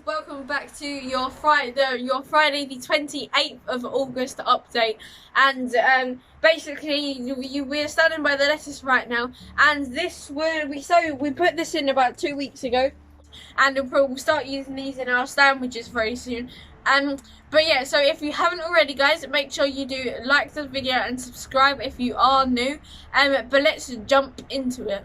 welcome back to your Friday the 28th of August update. And basically we're standing by the lettuce right now, and we put this in about 2 weeks ago, and we'll start using these in our sandwiches very soon. But yeah, so if you haven't already, guys, make sure you do like the video and subscribe if you are new. But let's jump into it.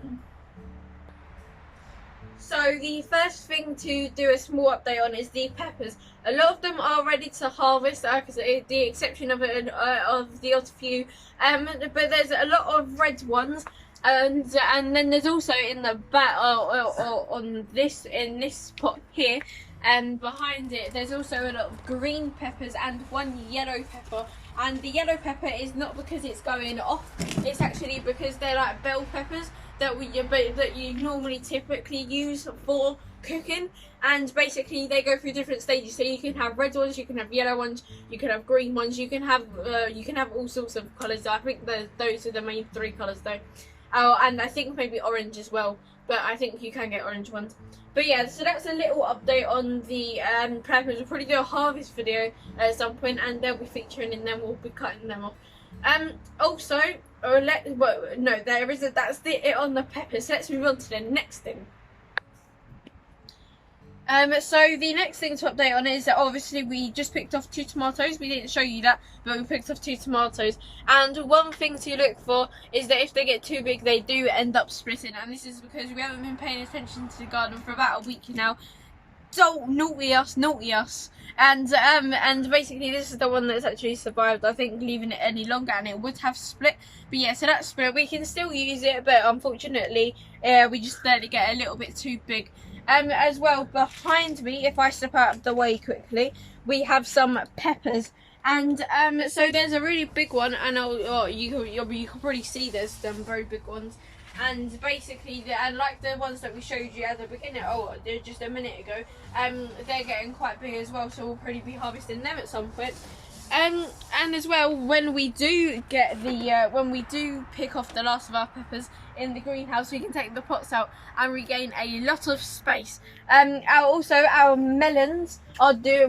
So the first thing to do a small update on is the peppers. A lot of them are ready to harvest, the exception of the odd few. But there's a lot of red ones, and then there's also in the back in this pot here, and behind it there's also a lot of green peppers and one yellow pepper. And the yellow pepper is not because it's going off; it's actually because they're like bell peppers that you normally typically use for cooking. And basically they go through different stages, so you can have red ones, you can have yellow ones, you can have green ones, you can have all sorts of colours. I think those are the main three colours though. Oh, and I think maybe orange as well, but I think you can get orange ones. But yeah, so that's a little update on the peppers. We'll probably do a harvest video at some point, and they'll be featuring, and then we'll be cutting them off. Also, that's it on the peppers. So let's move on to the next thing. So the next thing to update on is that obviously we just picked off 2 tomatoes. We didn't show you that, but we picked off 2 tomatoes. And one thing to look for is that if they get too big, they do end up splitting. And this is because we haven't been paying attention to the garden for about a week now. So naughty us. And basically this is the one that's actually survived. I think leaving it any longer and it would have split. But yeah, so that's split. We can still use it, but unfortunately we just let it get a little bit too big. As well, behind me, if I step out of the way quickly, we have some peppers. And so there's a really big one, and you can probably see there's some very big ones. And basically, like the ones that we showed you at the beginning, just a minute ago, they're getting quite big as well, so we'll probably be harvesting them at some point. And as well, when we do get when we do pick off the last of our peppers in the greenhouse, we can take the pots out and regain a lot of space. Also, our melons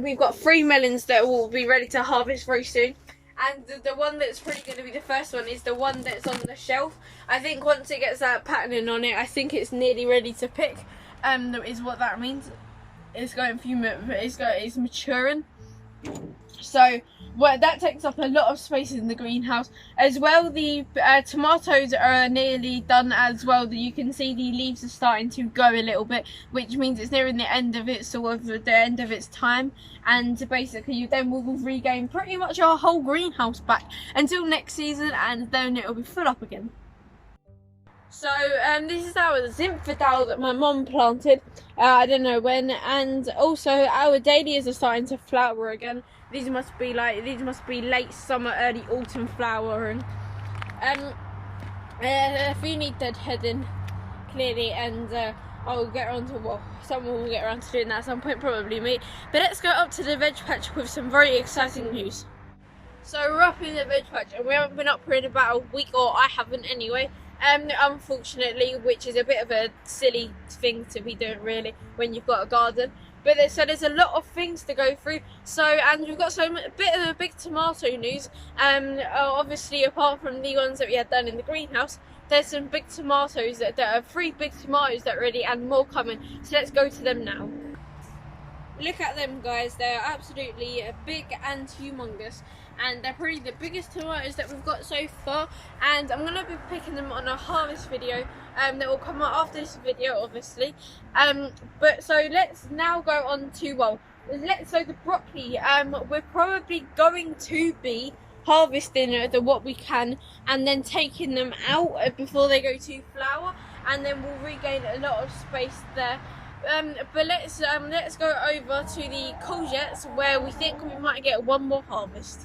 we've got 3 melons that will be ready to harvest very soon. And the one that's probably going to be the first one is the one that's on the shelf. I think once it gets that patterning on it, I think it's nearly ready to pick. Is what that means. It's going it's maturing. So that takes up a lot of space in the greenhouse. As well, the tomatoes are nearly done as well. You can see the leaves are starting to go a little bit, which means it's nearing the end of its time. And basically then we'll regain pretty much our whole greenhouse back until next season, and then it'll be full up again. So this is our Zinfandel that my mom planted, I don't know when. And also our dahlias are starting to flower again. These must be late summer, early autumn flowering. If you need deadheading, clearly, and I'll get around to someone will get around to doing that at some point, probably me. But let's go up to the veg patch with some very exciting news. So we're up in the veg patch, and we haven't been up here in about a week, or I haven't anyway. Unfortunately, which is a bit of a silly thing to be doing really when you've got a garden. But there's a lot of things to go through. So, and we've got a bit of a big tomato news. Obviously, apart from the ones that we had done in the greenhouse, there's some big tomatoes that are 3 big tomatoes that are ready, and more coming. So let's go to them now. Look at them, guys. They're absolutely big and humongous, and they're probably the biggest tomatoes that we've got so far. And I'm gonna be picking them on a harvest video that will come out after this video, obviously. But so let's now go on to so the broccoli. We're probably going to be harvesting what we can, and then taking them out before they go to flower, and then we'll regain a lot of space there. But let's go over to the courgettes, where we think we might get one more harvest.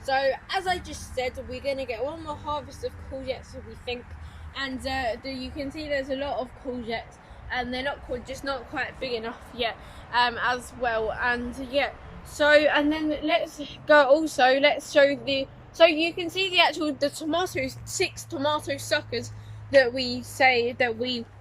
So as I just said, we're going to get one more harvest of courgettes, we think. And you can see there's a lot of courgettes, and they're not quite big enough yet as well. And yeah, so and then let's show so you can see the tomatoes, 6 tomato suckers that we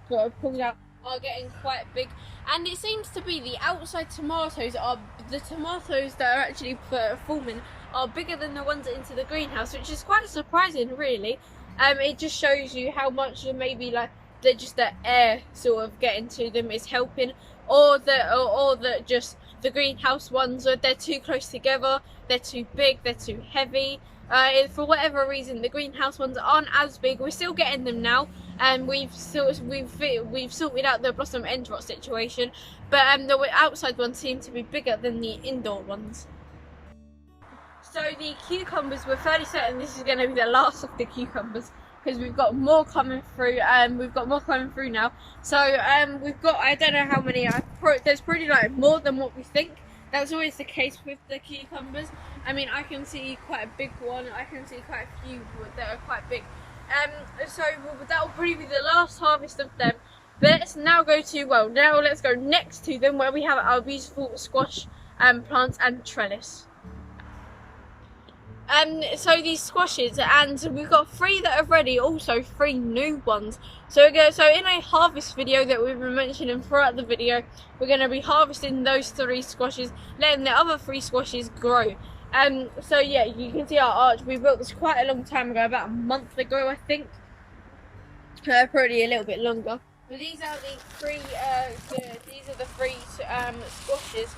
pulled out. are getting quite big, and it seems to be the outside tomatoes are the tomatoes that are actually forming are bigger than the ones into the greenhouse, which is quite surprising, really. It just shows you how much maybe like the air sort of getting to them is helping, or that just the greenhouse ones they're too close together, they're too big, they're too heavy. For whatever reason, the greenhouse ones aren't as big. We're still getting them now, and we've sorted out the blossom end rot situation, but the outside ones seem to be bigger than the indoor ones. So the cucumbers, we're fairly certain this is going to be the last of the cucumbers, because we've got more coming through. Now. So we've got, I don't know how many. There's pretty like more than what we think. That's always the case with the cucumbers. I mean, I can see quite a big one. I can see quite a few that are quite big. So that will probably be the last harvest of them. But let's now go to, let's go next to them, where we have our beautiful squash plants and trellis. So these squashes, and we've got 3 that are ready, also 3 new ones. So in a harvest video that we've been mentioning throughout the video, we're going to be harvesting those 3 squashes, letting the other 3 squashes grow. So yeah, you can see our arch. We built this quite a long time ago, about a month ago, I think. Probably a little bit longer. But these are the 3. These are the 3 squashes.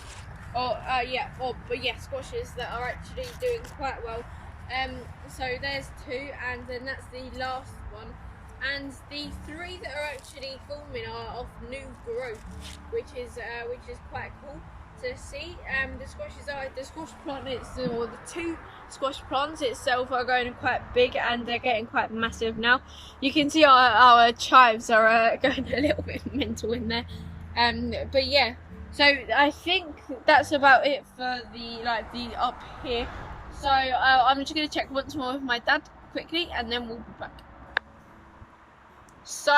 Squashes that are actually doing quite well. So there's 2, and then that's the last one. And the 3 that are actually forming are of new growth, which is quite cool to see. The squash plant or the 2 squash plants itself are going quite big, and they're getting quite massive now. You can see our chives are going a little bit mental in there. But yeah. So I think that's about it for the up here. So I'm just going to check once more with my dad quickly, and then we'll be back. So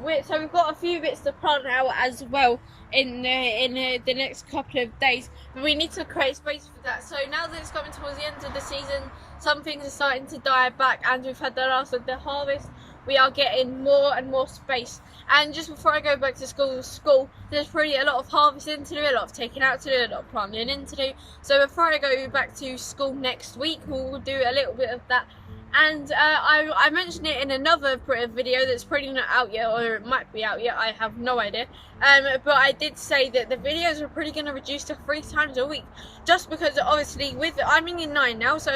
we've got a few bits to plant out as well in the next couple of days, but we need to create space for that. So now that it's coming towards the end of the season, some things are starting to die back, and we've had the last of the harvest. We are getting more and more space. And just before I go back to school, there's probably a lot of harvesting to do, a lot of taking out to do, a lot of planting in to do. So before I go back to school next week, we'll do a little bit of that. And I mentioned it in another video that's probably not out yet, or it might be out yet, I have no idea. But I did say that the videos are probably going to reduce to 3 times a week, just because obviously I'm in year 9 now, so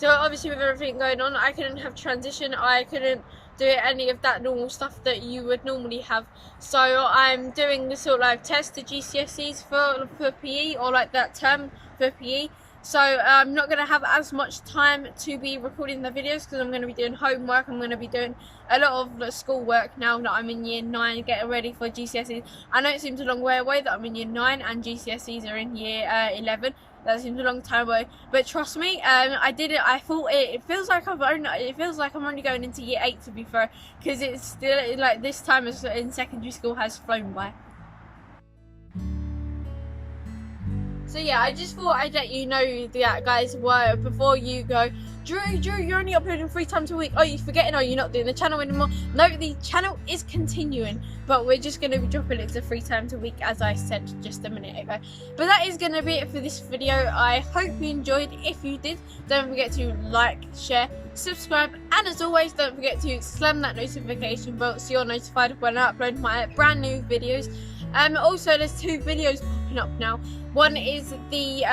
obviously with everything going on, I couldn't have transition, I couldn't do any of that normal stuff that you would normally have. So I'm doing the sort of like test to GCSEs for PE, or like that term for PE. So I'm not going to have as much time to be recording the videos, because I'm going to be doing homework. I'm going to be doing a lot of the school work now that I'm in year 9, getting ready for GCSEs. I know it seems a long way away that I'm in year 9 and GCSEs are in year 11. That seems a long time away, but trust me, I did it. I thought it feels like I'm only going into year 8, to be fair, because it's still like this time in secondary school has flown by. So yeah, I just thought I'd let you know that, guys, before you go, Drew, you're only uploading 3 times a week. Oh, you're forgetting, you're not doing the channel anymore. No, the channel is continuing, but we're just going to be dropping it to 3 times a week, as I said just a minute ago. But that is going to be it for this video. I hope you enjoyed. If you did, don't forget to like, share, subscribe, and as always, don't forget to slam that notification bell so you're notified when I upload my brand new videos. Also, there's 2 videos popping up now. One is the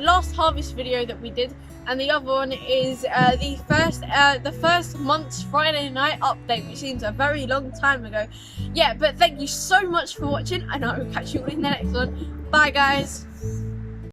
last harvest video that we did, and the other one is the first month's Friday night update, which seems a very long time ago. Yeah, but thank you so much for watching, and I will catch you all in the next one. Bye, guys.